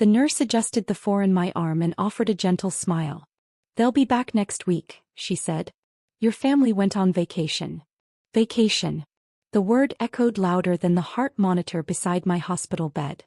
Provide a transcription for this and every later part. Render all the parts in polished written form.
The nurse adjusted the four in my arm and offered a gentle smile. "They'll be back next week," she said. "Your family went on vacation." Vacation. The word echoed louder than the heart monitor beside my hospital bed.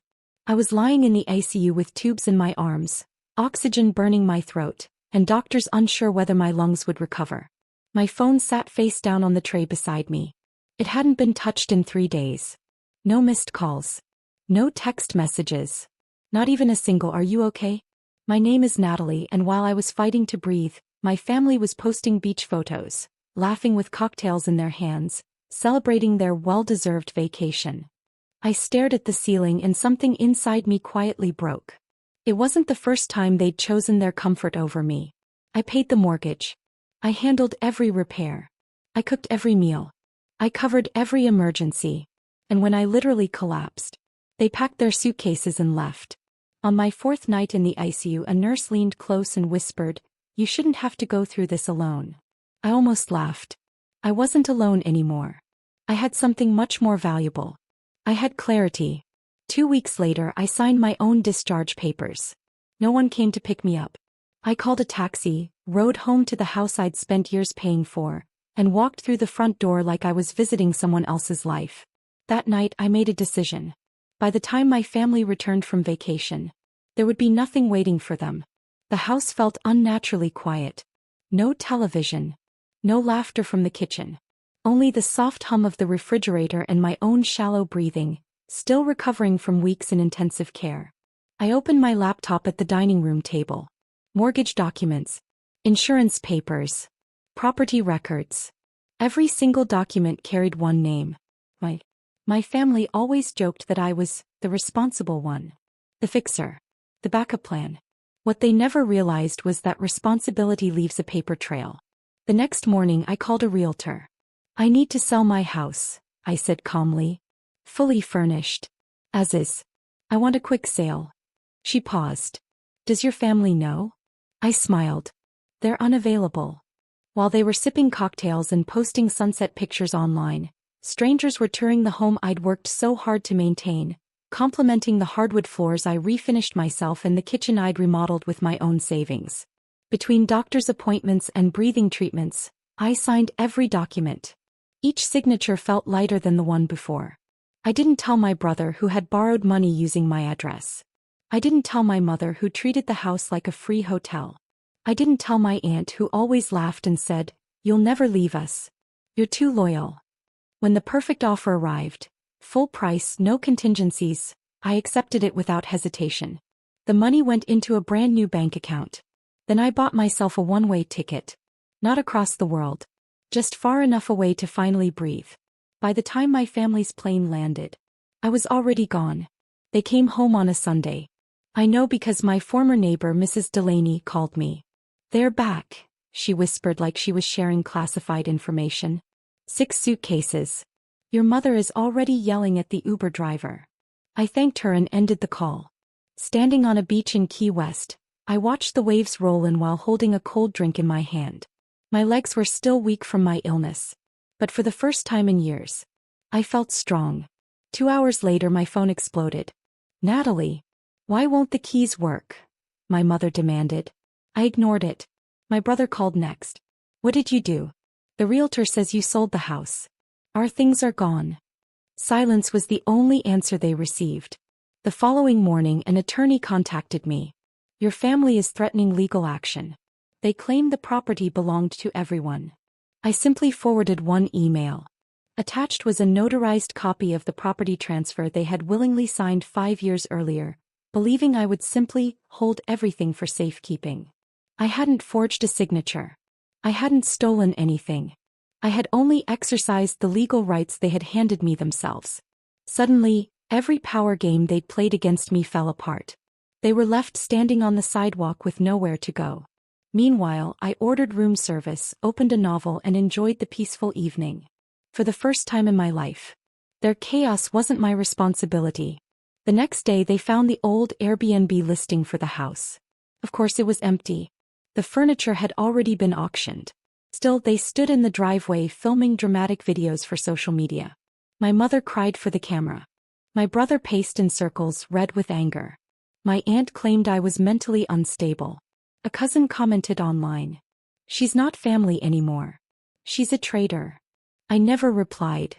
I was lying in the ICU with tubes in my arms, oxygen burning my throat, and doctors unsure whether my lungs would recover. My phone sat face down on the tray beside me. It hadn't been touched in 3 days. No missed calls. No text messages. Not even a single "Are you okay?" My name is Natalie, and while I was fighting to breathe, my family was posting beach photos, laughing with cocktails in their hands, celebrating their well-deserved vacation. I stared at the ceiling and something inside me quietly broke. It wasn't the first time they'd chosen their comfort over me. I paid the mortgage. I handled every repair. I cooked every meal. I covered every emergency. And when I literally collapsed, they packed their suitcases and left. On my 4th night in the ICU, a nurse leaned close and whispered, "You shouldn't have to go through this alone." I almost laughed. I wasn't alone anymore. I had something much more valuable. I had clarity. 2 weeks later, I signed my own discharge papers. No one came to pick me up. I called a taxi, rode home to the house I'd spent years paying for, and walked through the front door like I was visiting someone else's life. That night, I made a decision. By the time my family returned from vacation, there would be nothing waiting for them. The house felt unnaturally quiet. No television. No laughter from the kitchen. Only the soft hum of the refrigerator and my own shallow breathing, still recovering from weeks in intensive care. I opened my laptop at the dining room table. Mortgage documents. Insurance papers. Property records. Every single document carried one name. My family always joked that I was the responsible one. The fixer. The backup plan. What they never realized was that responsibility leaves a paper trail. The next morning, I called a realtor. "I need to sell my house," I said calmly. "Fully furnished. As is. I want a quick sale." She paused. "Does your family know?" I smiled. "They're unavailable." While they were sipping cocktails and posting sunset pictures online, strangers were touring the home I'd worked so hard to maintain, complimenting the hardwood floors I refinished myself and the kitchen I'd remodeled with my own savings. Between doctor's appointments and breathing treatments, I signed every document. Each signature felt lighter than the one before. I didn't tell my brother who had borrowed money using my address. I didn't tell my mother who treated the house like a free hotel. I didn't tell my aunt who always laughed and said, "You'll never leave us. You're too loyal." When the perfect offer arrived, full price, no contingencies, I accepted it without hesitation. The money went into a brand new bank account. Then I bought myself a one-way ticket. Not across the world. Just far enough away to finally breathe. By the time my family's plane landed, I was already gone. They came home on a Sunday. I know because my former neighbor, Mrs. Delaney, called me. "They're back," she whispered like she was sharing classified information. "6 suitcases. Your mother is already yelling at the Uber driver." I thanked her and ended the call. Standing on a beach in Key West, I watched the waves roll in while holding a cold drink in my hand. My legs were still weak from my illness. But for the first time in years, I felt strong. 2 hours later, my phone exploded. "Natalie, why won't the keys work?" my mother demanded. I ignored it. My brother called next. "What did you do?" "The realtor says you sold the house. Our things are gone." Silence was the only answer they received. The following morning, an attorney contacted me. "Your family is threatening legal action. They claim the property belonged to everyone." I simply forwarded one email. Attached was a notarized copy of the property transfer they had willingly signed 5 years earlier, believing I would simply hold everything for safekeeping. I hadn't forged a signature. I hadn't stolen anything. I had only exercised the legal rights they had handed me themselves. Suddenly, every power game they'd played against me fell apart. They were left standing on the sidewalk with nowhere to go. Meanwhile, I ordered room service, opened a novel, and enjoyed the peaceful evening. For the first time in my life, their chaos wasn't my responsibility. The next day, they found the old Airbnb listing for the house. Of course, it was empty. The furniture had already been auctioned. Still, they stood in the driveway filming dramatic videos for social media. My mother cried for the camera. My brother paced in circles, red with anger. My aunt claimed I was mentally unstable. A cousin commented online. She's not family anymore. She's a traitor. I never replied.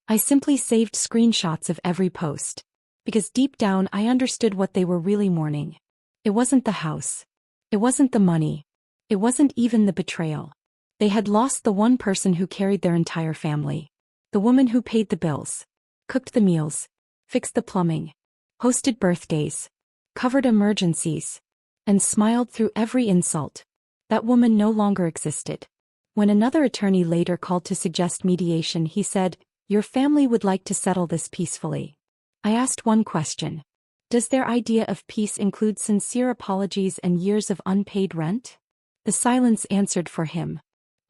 I simply saved screenshots of every post. Because deep down I understood what they were really mourning. It wasn't the house. It wasn't the money. It wasn't even the betrayal. They had lost the one person who carried their entire family. The woman who paid the bills, cooked the meals, fixed the plumbing, hosted birthdays, covered emergencies, and smiled through every insult. That woman no longer existed. When another attorney later called to suggest mediation, he said, "Your family would like to settle this peacefully." I asked one question. Does their idea of peace include sincere apologies and years of unpaid rent? The silence answered for him.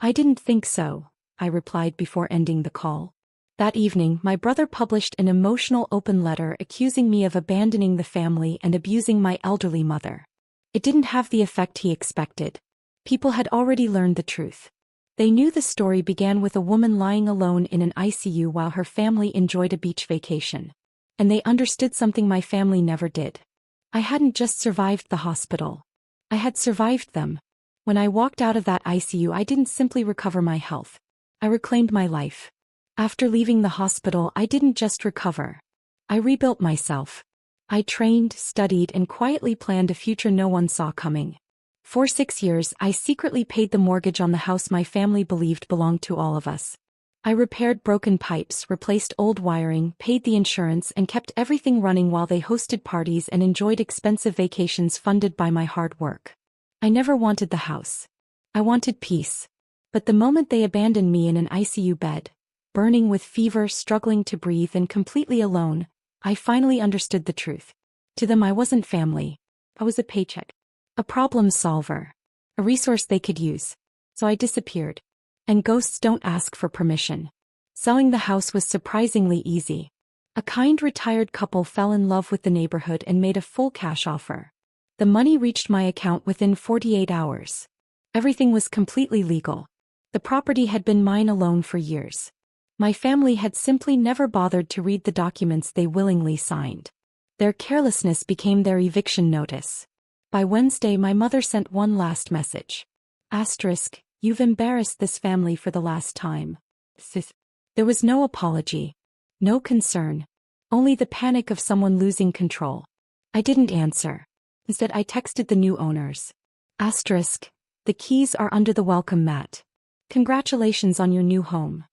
I didn't think so, I replied before ending the call. That evening, my brother published an emotional open letter accusing me of abandoning the family and abusing my elderly mother. It didn't have the effect he expected. People had already learned the truth. They knew the story began with a woman lying alone in an ICU while her family enjoyed a beach vacation. And they understood something my family never did. I hadn't just survived the hospital. I had survived them. When I walked out of that ICU, I didn't simply recover my health. I reclaimed my life. After leaving the hospital, I didn't just recover. I rebuilt myself. I trained, studied, and quietly planned a future no one saw coming. For 6 years, I secretly paid the mortgage on the house my family believed belonged to all of us. I repaired broken pipes, replaced old wiring, paid the insurance, and kept everything running while they hosted parties and enjoyed expensive vacations funded by my hard work. I never wanted the house. I wanted peace. But the moment they abandoned me in an ICU bed, burning with fever, struggling to breathe, and completely alone, I finally understood the truth. To them, I wasn't family. I was a paycheck. A problem solver. A resource they could use. So I disappeared. And ghosts don't ask for permission. Selling the house was surprisingly easy. A kind retired couple fell in love with the neighborhood and made a full cash offer. The money reached my account within 48 hours. Everything was completely legal. The property had been mine alone for years. My family had simply never bothered to read the documents they willingly signed. Their carelessness became their eviction notice. By Wednesday, my mother sent one last message. Asterisk. You've embarrassed this family for the last time. Sis. There was no apology. No concern. Only the panic of someone losing control. I didn't answer. Instead, I texted the new owners. Asterisk. The keys are under the welcome mat. Congratulations on your new home.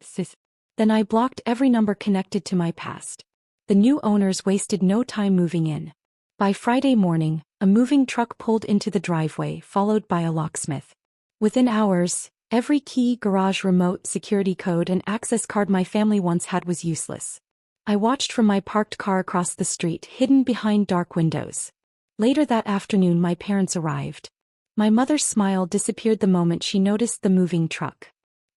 Sis. Then I blocked every number connected to my past. The new owners wasted no time moving in. By Friday morning, a moving truck pulled into the driveway, followed by a locksmith. Within hours, every key, garage remote, security code, and access card my family once had was useless. I watched from my parked car across the street, hidden behind dark windows. Later that afternoon, my parents arrived. My mother's smile disappeared the moment she noticed the moving truck.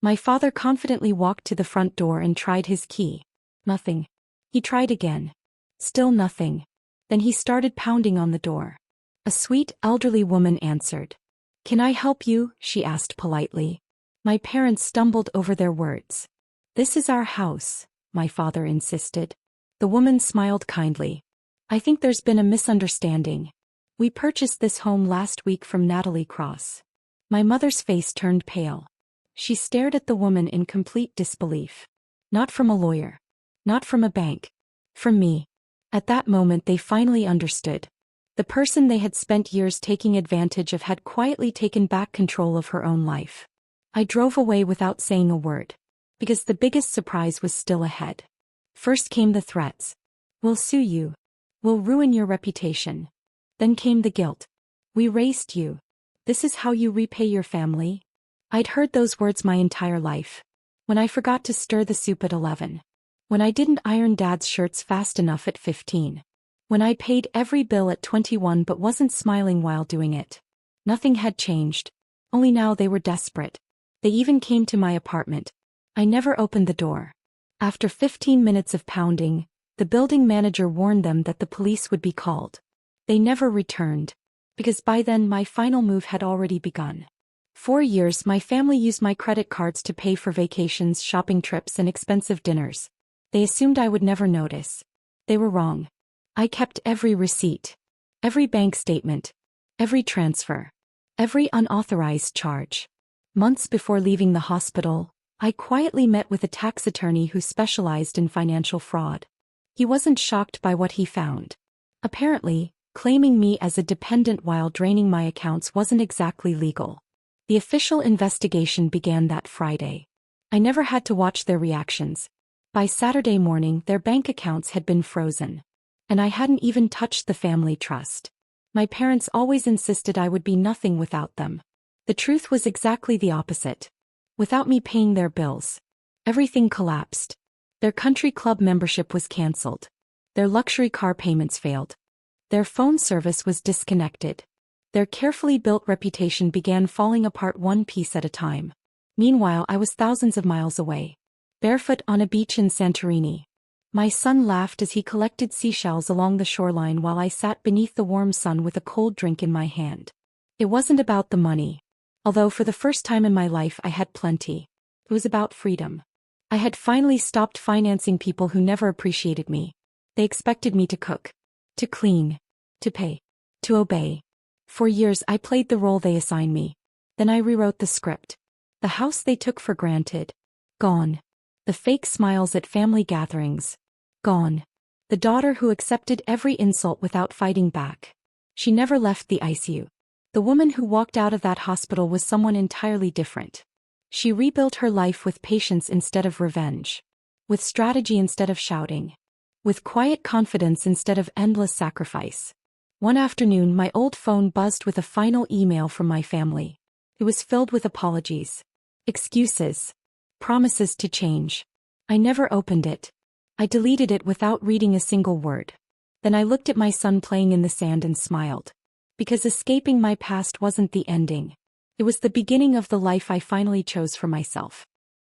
My father confidently walked to the front door and tried his key. Nothing. He tried again. Still nothing. Then he started pounding on the door. A sweet, elderly woman answered. "Can I help you?" she asked politely. My parents stumbled over their words. "This is our house," my father insisted. The woman smiled kindly. "I think there's been a misunderstanding. We purchased this home last week from Natalie Cross." My mother's face turned pale. She stared at the woman in complete disbelief. Not from a lawyer. Not from a bank. From me. At that moment they finally understood. The person they had spent years taking advantage of had quietly taken back control of her own life. I drove away without saying a word. Because the biggest surprise was still ahead. First came the threats. "We'll sue you. We'll ruin your reputation." Then came the guilt. "We raised you. This is how you repay your family." I'd heard those words my entire life. When I forgot to stir the soup at 11. When I didn't iron Dad's shirts fast enough at 15. When I paid every bill at 21 but wasn't smiling while doing it. Nothing had changed. Only now they were desperate. They even came to my apartment. I never opened the door. After 15 minutes of pounding, the building manager warned them that the police would be called. They never returned. Because by then my final move had already begun. 4 years my family used my credit cards to pay for vacations, shopping trips, and expensive dinners. They assumed I would never notice. They were wrong. I kept every receipt. Every bank statement. Every transfer. Every unauthorized charge. Months before leaving the hospital, I quietly met with a tax attorney who specialized in financial fraud. He wasn't shocked by what he found. Apparently, claiming me as a dependent while draining my accounts wasn't exactly legal. The official investigation began that Friday. I never had to watch their reactions. By Saturday morning, their bank accounts had been frozen. And I hadn't even touched the family trust. My parents always insisted I would be nothing without them. The truth was exactly the opposite. Without me paying their bills, everything collapsed. Their country club membership was canceled. Their luxury car payments failed. Their phone service was disconnected. Their carefully built reputation began falling apart one piece at a time. Meanwhile, I was thousands of miles away, barefoot on a beach in Santorini. My son laughed as he collected seashells along the shoreline while I sat beneath the warm sun with a cold drink in my hand. It wasn't about the money. Although for the first time in my life I had plenty. It was about freedom. I had finally stopped financing people who never appreciated me. They expected me to cook, to clean, to pay, to obey. For years I played the role they assigned me. Then I rewrote the script. The house they took for granted. Gone. The fake smiles at family gatherings. Gone. The daughter who accepted every insult without fighting back. She never left the ICU. The woman who walked out of that hospital was someone entirely different. She rebuilt her life with patience instead of revenge. With strategy instead of shouting. With quiet confidence instead of endless sacrifice. One afternoon, my old phone buzzed with a final email from my family. It was filled with apologies. Excuses. Promises to change. I never opened it. I deleted it without reading a single word. Then I looked at my son playing in the sand and smiled. Because escaping my past wasn't the ending. It was the beginning of the life I finally chose for myself.